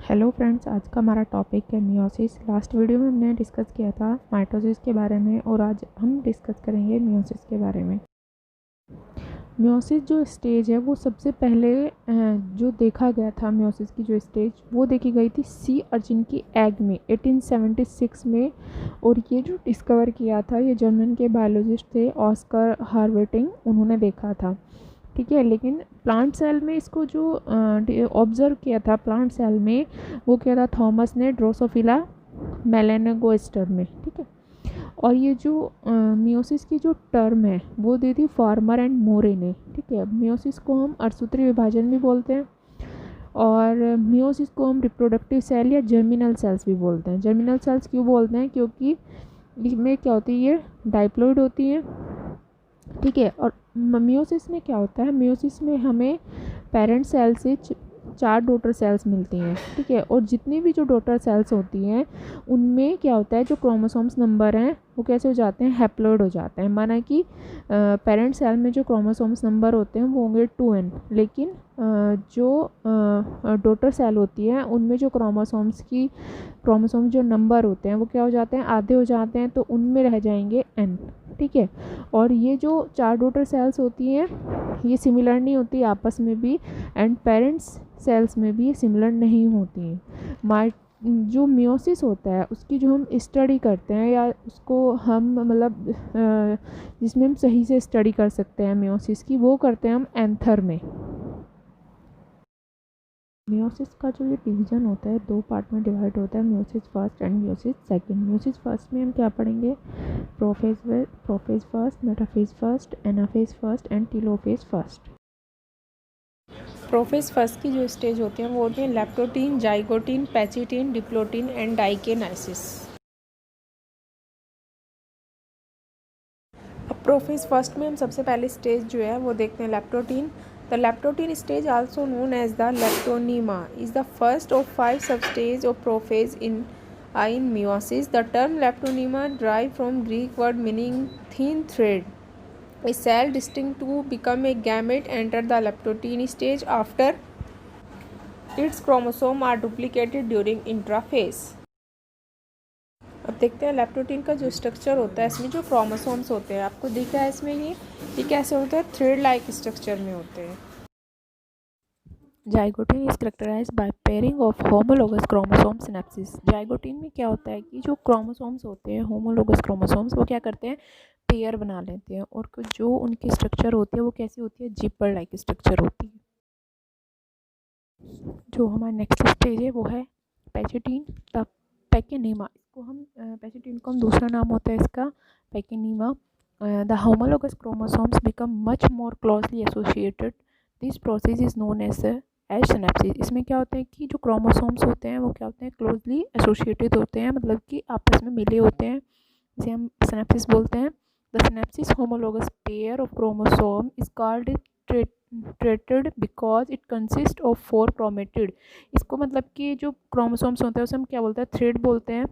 Hello friends, आज का हमारा टॉपिक है मियोसिस। लास्ट वीडियो में हमने डिस्कस किया था माइटोसिस के बारे में और आज हम डिस्कस करेंगे मियोसिस के बारे में। मियोसिस जो स्टेज है वो सबसे पहले जो देखा गया था, मियोसिस की जो स्टेज वो देखी गई थी सी अर्चिन की एग में 1876 में। और ये जो डिस्कवर किया था ये जर्मन के बायोलॉजिस्ट थे ऑस्कर हार्वेटिंग, उन्होंने देखा था। ठीक है, लेकिन प्लांट सेल में इसको जो ऑब्जर्व किया था प्लांट सेल में वो किया था थॉमस ने ड्रोसोफिला मेलेनोगोस्टर में। ठीक है, और ये जो मियोसिस की जो टर्म है वो दी थी फार्मर एंड मोरे ने। ठीक है, मियोसिस को हम अर्धसूत्री विभाजन भी बोलते हैं और मियोसिस को हम रिप्रोडक्टिव सेल या जर्मिनल सेल्स भी बोलते हैं। जर्मिनल सेल्स क्यों बोलते हैं? क्योंकि इसमें क्या होती है, ये डाइप्लॉइड होती है। ठीक है, और मियोसिस में क्या होता है, मियोसिस में हमें पेरेंट सेल से 4 डॉटर सेल्स मिलती हैं। ठीक है, और जितनी भी जो डॉटर सेल्स होती हैं उनमें क्या होता है, जो क्रोमोसोम्स नंबर हैं वो कैसे हो जाते हैं, हैप्लॉइड हो जाते हैं। माना कि पेरेंट सेल में जो क्रोमोसोम्स नंबर होते हैं वो होंगे 2n, लेकिन जो डॉटर सेल होती है उनमें जो क्रोमोसोम जो नंबर होते हैं वो क्या हो जाते हैं, आधे हो जाते हैं, तो उनमें रह जाएंगे n। ठीक है, और ये जो 4 डॉटर सेल्स होती हैं ये सिमिलर नहीं होती आपस में भी, एंड पेरेंट्स सेल्स में भी सिमिलर नहीं होती हैं। जो मियोसिस होता है उसकी जो हम स्टडी करते हैं या उसको हम मतलब जिसमें हम सही से स्टडी कर सकते हैं मियोसिस की, वो करते हैं हम एंथर में। मियोसिस का जो ये डिवीज़न होता है 2 पार्ट में डिवाइड होता है, meiosis first and meiosis second. Meiosis first में हम क्या पढ़ेंगे, prophase first, metaphase first, anaphase first and telophase first. Prophase first की जो स्टेज होती हैं वो होती हैं लैप्टोटीन, जाइगोटीन, पैचिटीन, डिप्लोटीन एंड डाइकेनाइसिस। अब प्रोफेज फर्स्ट में हम सबसे पहले स्टेज जो है वो देखते हैं leptotene. The leptotene stage also known as the leptonema is the first of 5 sub stage of prophase in meiosis. The term leptonema derived from Greek word meaning thin thread. A cell destined to become a gamete enter the leptotene stage after its chromosomes are duplicated during intraphase. अब देखते हैं लैप्टोटीन का जो structure होता है, इसमें जो chromosomes होते हैं आपको दिख रहा है इसमें ये कैसे होते हैं, थ्रेड लाइक स्ट्रक्चर में होते हैं। Zygotene is characterised by pairing of homologous chromosome synapsis. Zygotene में क्या होता है कि जो क्रोमोसोम्स होते हैं होमोलोगस क्रोमोसोम्स वो क्या करते हैं, पेयर बना लेते हैं, और जो उनकी स्ट्रक्चर होती है वो कैसी होती है, जिपर लाइक स्ट्रक्चर होती है। जो हमारा नेक्स्ट स्टेज है वो है पैचिटीन द पैकेनीमा। इसको हम पैचिटीन को हम दूसरा नाम होता है इसका pachynema. The homologous chromosomes become much more closely associated. This process is known as synapsis. इसमें क्या होता है कि जो क्रोमोसोम्स होते हैं वो क्या होते हैं, क्लोजली एसोसिएटेड होते हैं, मतलब कि आपस में मिले होते हैं, इसे हम सिनेप्सिस बोलते हैं। The synapses homologous pair of chromosome is called treated because it consist of 4 chromatid. इसको मतलब कि जो क्रोमोसोम्स होते हैं उसे हम क्या बोलते हैं, थ्रेड बोलते हैं।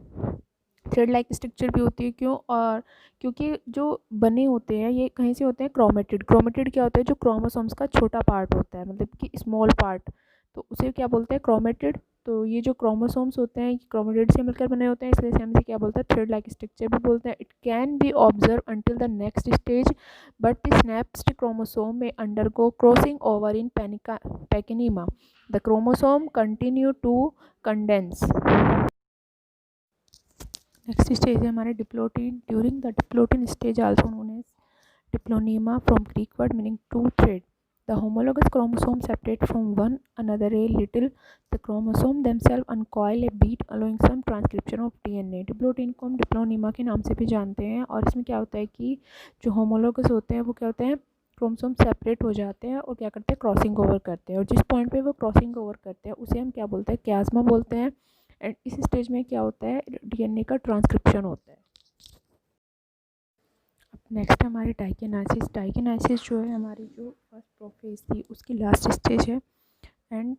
थ्रेड लाइक स्ट्रक्चर भी होती है, क्यों, और क्योंकि जो बने होते हैं ये कहीं से होते हैं, क्रोमेटिड। क्रोमेटिड क्या होता है, जो क्रोमोसोम्स का छोटा पार्ट होता है, मतलब कि स्मॉल पार्ट, तो उसे क्या बोलते हैं, क्रोमेटिड। तो ये जो क्रोमोसोम्स होते हैं क्रोमेटिड से मिलकर बने होते हैं, इसलिए हम इसे क्या बोलते हैं, थ्रेड लाइक स्ट्रक्चर भी बोलते हैं। It can be observe until the next stage but the snapped chromosome may undergo crossing over in parenchyma. The chromosome continue to condense. Next stage है हमारे diplotene. During the diplotene stage also known as diplonema from Greek word meaning to thread. The homologous chromosome separate from one another a little. The chromosome themselves uncoil a bit allowing some transcription of DNA. Diplotene को हम डिप्लोनीमा के नाम से भी जानते हैं, और इसमें क्या होता है कि जो होमोलोगस होते हैं वो क्या होते हैं, क्रोमोसोम सेपरेट हो जाते हैं और क्या करते हैं, क्रॉसिंग ओवर करते हैं, और जिस पॉइंट पे वो क्रॉसिंग ओवर करते हैं उसे हम क्या बोलते हैं, क्यास्मा बोलते हैं। एंड इस स्टेज में क्या होता है, डीएनए का ट्रांसक्रिप्शन होता है। अब नेक्स्ट हमारी डाइकेनाइसिस। डाइकेनाइसिस जो है हमारी जो फर्स्ट प्रोफेज थी उसकी लास्ट स्टेज है। And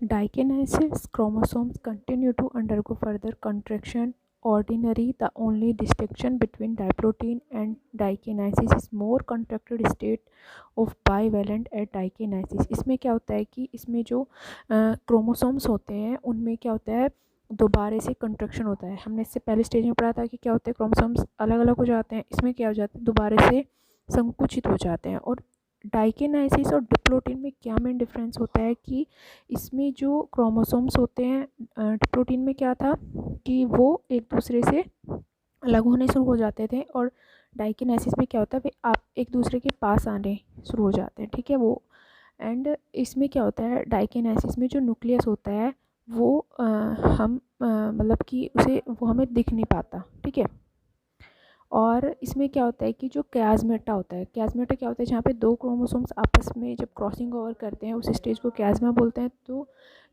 diakinesis chromosomes continue to undergo further contraction ordinary, the only distinction between diprotein and dikinesis is more contracted state of bivalent at dikinesis. इसमें क्या होता है कि इसमें जो क्रोमोसोम्स होते हैं उनमें क्या होता है, दोबारा से कंट्रक्शन होता है. हमने इससे पहले स्टेज में पढ़ा था कि क्या होता है, क्रोमोसोम्स अलग अलग हो जाते हैं. इसमें क्या हो जाता है, दोबारा से संकुचित हो जाते हैं. और डाइकिनेसिस और डिप्लोटिन में क्या मेन डिफरेंस होता है कि इसमें जो क्रोमोसोम्स होते हैं, डिप्लोटिन में क्या था कि वो एक दूसरे से अलग होने शुरू हो जाते थे, और डाइकिनेसिस में क्या होता है, वे आप एक दूसरे के पास आने शुरू हो जाते हैं. ठीक है वो. एंड इसमें क्या होता है, डाइकिनेसिस में जो न्यूक्लियस होता है वो हम मतलब कि उसे वो हमें दिख नहीं पाता. ठीक है. और इसमें क्या होता है कि जो क्याज़मेटा होता है, क्याज़मेटा क्या होता है, जहाँ पे दो क्रोमोसोम्स आपस में जब क्रॉसिंग ओवर करते हैं उस स्टेज को क्याज़मा बोलते हैं. तो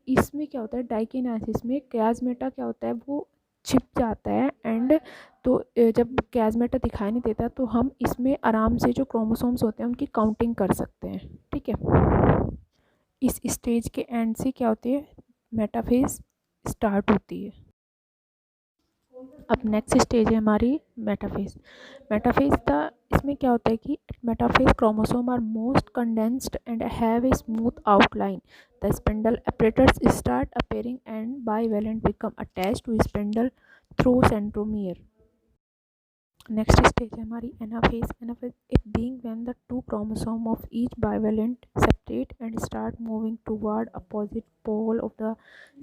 इसमें क्या होता है, डाइकिनेसिस में क्याज़मेटा क्या होता है, वो छिप जाता है. एंड तो जब क्याज़मेटा दिखाई नहीं देता तो हम इसमें आराम से जो क्रोमोसोम्स होते हैं उनकी काउंटिंग कर सकते हैं. ठीक है. इस स्टेज के एंड से क्या होती है, मेटाफेज स्टार्ट होती है. अब नेक्स्ट स्टेज है हमारी मेटाफेज. मेटाफेज था, इसमें क्या होता है कि metaphase chromosome are most condensed and have a smooth outline. The spindle apparatus start appearing एंड bivalent become attached to spindle through centromere. Next stage है हमारी anaphase. Anaphase it being when the two chromosome of each bivalent separate and start moving toward opposite pole of the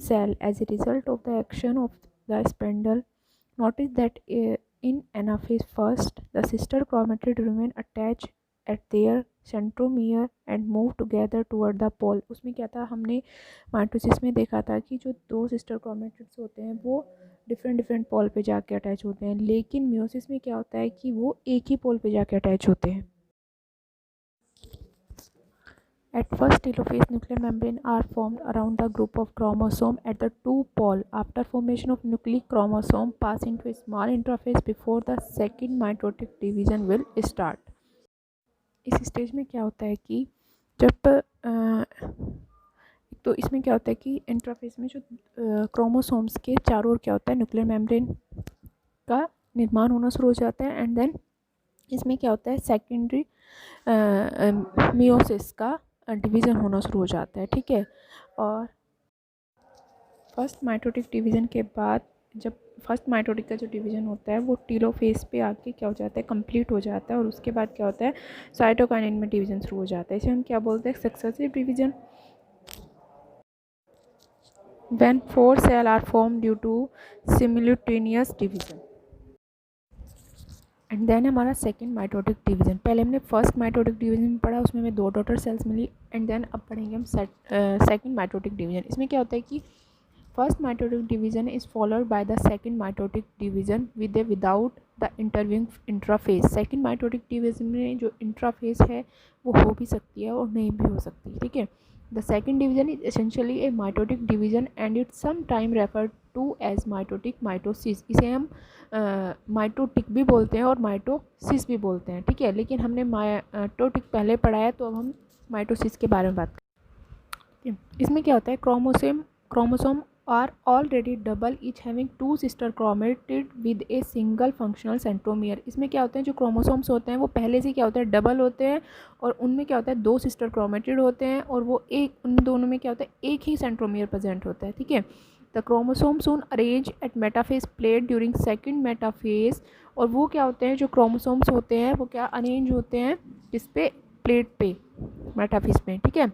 cell as a result of the action of the spindle. Notice that in anaphase first, the sister chromatid remain attached at their centromere and move together toward the pole. उसमें क्या था, हमने mitosis में देखा था कि जो दो सिस्टर क्रोमेटिड्स होते हैं वो डिफरेंट पोल पे जाके अटैच होते हैं, लेकिन मियोसिस में क्या होता है कि वो एक ही पोल पे जाके अटैच होते हैं. At first, telophase nuclear membrane are formed around the group of chromosome at the two pole. After formation of nucleic chromosome pass into a small intraphase before the second mitotic division will start. इस stage में क्या होता है कि जब तो इसमें क्या होता है कि इंट्राफेज में जो क्रोमोसोम्स के चारों ओर क्या होता है, न्यूक्लियर मेम्ब्रेन का निर्माण होना शुरू हो जाता है. एंड देन इसमें क्या होता है, सेकेंडरी मियोसिस का डिवीज़न होना शुरू हो जाता है. ठीक है. और फर्स्ट माइटोटिक डिवीज़न के बाद जब फर्स्ट माइटोटिक का जो डिवीज़न होता है वो टीलोफेज पे आके क्या हो जाता है, कंप्लीट हो जाता है. और उसके बाद क्या होता है, साइटोकाइनिन में डिवीज़न शुरू हो जाता है. इसे हम क्या बोलते हैं, successive division. When 4 cell are form due to simultaneous division. And then हमारा सेकंड माइटोटिक डिवीज़न. पहले हमने फर्स्ट माइटोटिक डिवीज़न पढ़ा, उसमें हमें 2 डॉटर सेल्स मिली. एंड देन अब पढ़ेंगे हम सेकंड माइटोटिक डिवीज़न. इसमें क्या होता है कि first mitotic division is followed by the second mitotic division without the intervening interphase. Second mitotic division में जो इंट्राफेज है वो हो भी सकती है और नहीं भी हो सकती. ठीक है. The second division is essentially a mitotic division and it's sometime referred to as mitotic mitosis. इसे हम माइटोटिक भी बोलते हैं और माइटोसिस भी बोलते हैं. ठीक है. लेकिन हमने माइटोटिक पहले पढ़ा है तो अब हम माइटोसिस के बारे में बात करें. इसमें क्या होता है, chromosome are already double each having 2 sister chromatid with a single functional centromere. इसमें क्या होते हैं, जो क्रोमोसोम्स होते हैं वो पहले से क्या होता है, डबल होते हैं और उनमें क्या होता है, 2 सिस्टर क्रोमेटिड होते हैं और वो उन दोनों में क्या होता है, एक ही सेंट्रोमियर प्रेजेंट होता है. ठीक है. The chromosome soon arrange at metaphase plate during second metaphase. और वो क्या होते हैं, जो क्रोमोसोम्स होते हैं वो क्या अरेंज होते हैं किस पे, प्लेट पे, मेटाफेज में. ठीक है.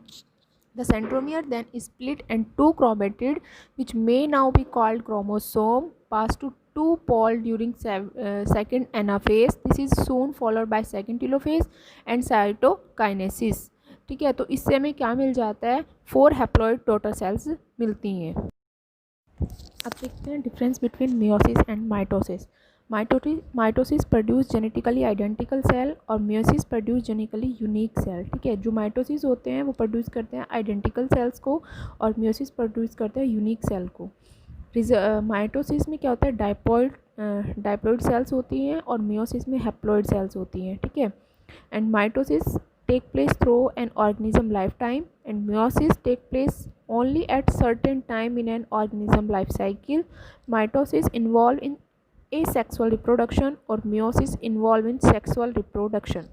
The centromere then is split and 2 chromatid which may now be called chromosome pass to 2 pole during second anaphase. This is soon followed by second telophase and cytokinesis. ठीक है. तो इससे हमें क्या मिल जाता है, 4 हैप्लॉइड डॉटर सेल्स मिलती हैं. अब देखते हैं difference between meiosis and mitosis. Mitosis produce genetically identical cell और meiosis produce genetically unique cell. ठीक है. जो माइटोसिस होते हैं वो प्रोड्यूस करते हैं आइडेंटिकल सेल्स को और मियोसिस प्रोड्यूस करते हैं यूनिक सेल को. माइटोसिस में क्या होता है, डाइप्लॉइड सेल्स होती हैं और मियोसिस में हैप्लॉइड सेल्स होती हैं. ठीक है. And mitosis take place through an organism lifetime and meiosis take place only at certain time in an organism life cycle. Mitosis involved in asexual reproduction, or meiosis involving sexual reproduction.